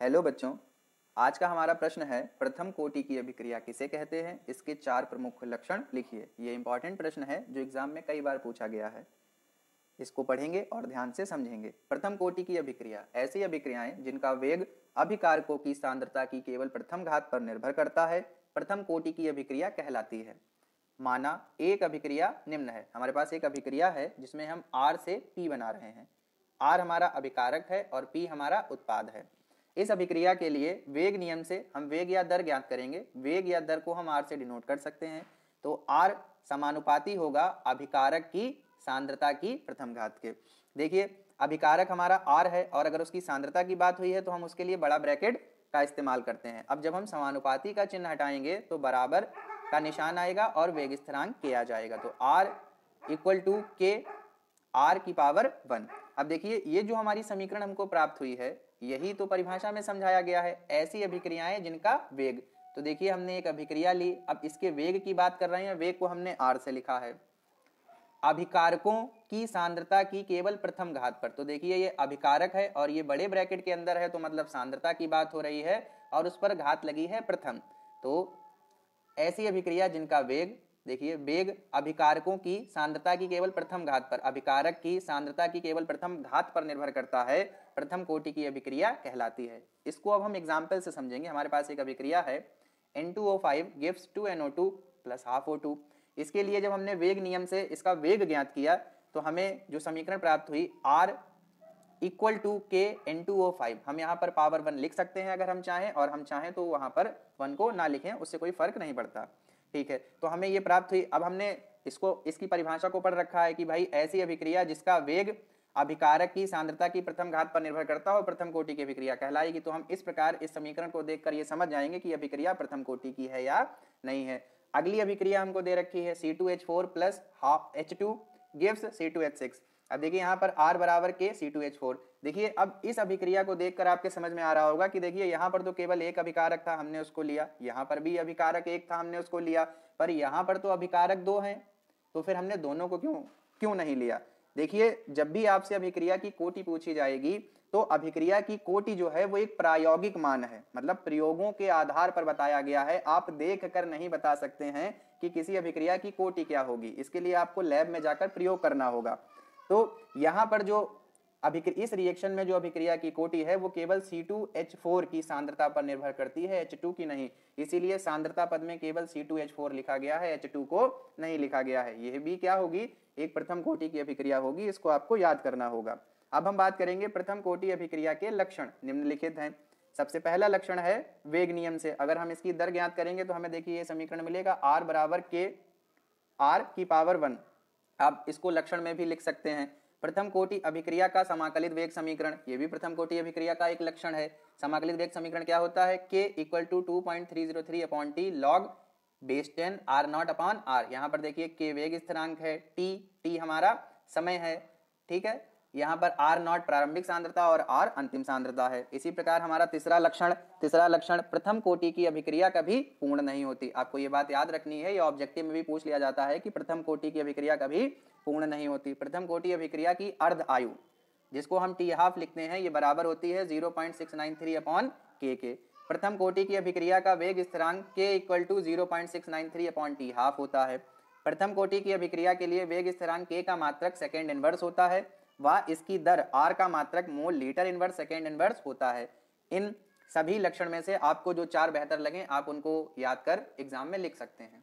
Hello बच्चों, आज का हमारा प्रश्न है प्रथम कोटि की अभिक्रिया किसे कहते हैं, इसके 4 प्रमुख लक्षण लिखिए। ये इंपॉर्टेंट प्रश्न है जो एग्जाम में कई बार पूछा गया है। इसको पढ़ेंगे और ध्यान से समझेंगे। प्रथम कोटि की अभिक्रिया ऐसी अभिक्रियाएं जिनका वेग अभिकारकों की सांद्रता की केवल प्रथम घात पर निर्भर करता है, प्रथम कोटि की अभिक्रिया कहलाती है। माना एक अभिक्रिया निम्न है। हमारे पास एक अभिक्रिया है जिसमें हम R से P बना रहे हैं। R हमारा अभिकारक है और P हमारा उत्पाद है। इस अभिक्रिया के लिए वेग नियम से हम वेग या दर ज्ञात करेंगे। वेग या दर को हम R से डिनोट कर सकते हैं। तो R समानुपाती होगा अभिकारक की सांद्रता की प्रथम घात के। देखिए अभिकारक हमारा R है और अगर उसकी सांद्रता की बात हुई है तो हम उसके लिए बड़ा ब्रैकेट का इस्तेमाल करते हैं। अब जब हम समानुपाती का चिन्ह हटाएंगे तो बराबर का निशान आएगा और वेग स्थिरांक के आ जाएगा। तो R इक्वल टू के R की पावर 1। अब देखिए ये जो हमारी समीकरण हमको प्राप्त हुई है यही तो परिभाषा में समझाया गया है, ऐसी अभिक्रियाएं जिनका वेग। तो देखिए हमने एक अभिक्रिया ली, अब इसके वेग की बात कर रहे हैं। वेग को हमने R से लिखा है। अभिकारकों की सांद्रता की केवल प्रथम घात पर, तो देखिए ये अभिकारक है और ये बड़े ब्रैकेट के अंदर है तो मतलब सांद्रता की बात हो रही है और उस पर घात लगी है प्रथम। तो ऐसी अभिक्रिया जिनका वेग, देखिए वेग अभिकारकों की सांद्रता की केवल प्रथम घात पर, अभिकारक की सांद्रता की केवल प्रथम घात पर निर्भर करता है, प्रथम कोटि की अभिक्रिया कहलाती है। इसको अब हम एग्जाम्पल से समझेंगे। हमारे पास एक अभिक्रिया है N2O5 gives 2NO2 plus half O2। इसके लिए जब हमने वेग नियम से इसका वेग ज्ञात किया तो हमें जो समीकरण प्राप्त हुई R इक्वल टू के N2O5, हम यहाँ पर पावर 1 लिख सकते हैं अगर हम चाहें, और हम चाहें तो वहाँ पर 1 को ना लिखें, उससे कोई फर्क नहीं पड़ता। ठीक है, तो हमें ये प्राप्त हुई। अब हमने इसकी परिभाषा को पढ़ रखा है कि भाई ऐसी अभिक्रिया जिसका वेग अभिकारक की सांद्रता की प्रथम घात पर निर्भर करता हो प्रथम कोटि की अभिक्रिया कहलाएगी। तो हम इस प्रकार इस समीकरण को देखकर ये समझ जाएंगे कि अभिक्रिया प्रथम कोटि की है या नहीं है। अगली अभिक्रिया हमको दे रखी है C2H4 plus H2 gives C2H6। अब देखिए यहाँ पर R बराबर के C2H4। देखिए अब इस अभिक्रिया को देखकर आपके समझ में आ रहा होगा कि देखिए यहाँ पर तो केवल एक अभिकारक था, हमने उसको लिया। यहाँ पर भी अभिकारक एक था, हमने उसको लिया। पर यहाँ पर तो अभिकारक 2 हैं, तो फिर हमने दोनों को क्यों नहीं लिया। देखिए जब भी आपसे अभिक्रिया की कोटि पूछी जाएगी तो अभिक्रिया की कोटि जो है वो एक प्रायोगिक मान है, मतलब प्रयोगों के आधार पर बताया गया है। आप देख कर नहीं बता सकते हैं कि किसी अभिक्रिया की कोटि क्या होगी, इसके लिए आपको लैब में जाकर प्रयोग करना होगा। तो यहाँ पर जो इस रिएक्शन में जो अभिक्रिया की कोटि है वो केवल C2H4 की सांद्रता पर निर्भर करती है, H2 की नहीं। इसीलिए सांद्रता पद में केवल C2H4 लिखा गया है, H2 को नहीं लिखा गया है। यह भी क्या होगी, एक प्रथम कोटि की अभिक्रिया होगी, इसको आपको याद करना होगा। अब हम बात करेंगे प्रथम कोटि अभिक्रिया के लक्षण निम्नलिखित हैं। सबसे पहला लक्षण है वेग नियम से। अगर हम इसकी दर ज्ञात करेंगे तो हमें देखिए ये समीकरण मिलेगा R बराबर के R की पावर 1। आप इसको लक्षण में भी लिख सकते हैं। प्रथम कोटि अभिक्रिया का समाकलित वेग समीकरण, ये भी प्रथम कोटि अभिक्रिया का एक लक्षण है। समाकलित वेग समीकरण क्या होता है, K equal to 2.303 upon T log base 10 R0 upon R। यहाँ पर देखिए K वेग स्थिरांक है, T हमारा समय है। ठीक है, यहाँ पर R0 प्रारंभिक सांद्रता और R अंतिम सांद्रता है। इसी प्रकार हमारा तीसरा लक्षण प्रथम कोटि की अभिक्रिया कभी पूर्ण नहीं होती। आपको ये बात याद रखनी है, ये ऑब्जेक्टिव में भी पूछ लिया जाता है कि प्रथम कोटि की अभिक्रिया कभी पूर्ण नहीं होती। प्रथम कोटि अभिक्रिया की अर्ध आयु, जिसको हम T हाफ लिखते हैं, ये बराबर होती है 0.693 अपॉन K के। प्रथम कोटि की अभिक्रिया का वेग स्थिरांक K equal to 0.693 upon T half होता है। प्रथम कोटि की अभिक्रिया के लिए वेग स्थिरांक K का मात्रक सेकेंड इनवर्स होता है व इसकी दर R का मात्रक mole litre inverse second inverse होता है। इन सभी लक्षण में से आपको जो 4 बेहतर लगे आप उनको याद कर एग्जाम में लिख सकते हैं।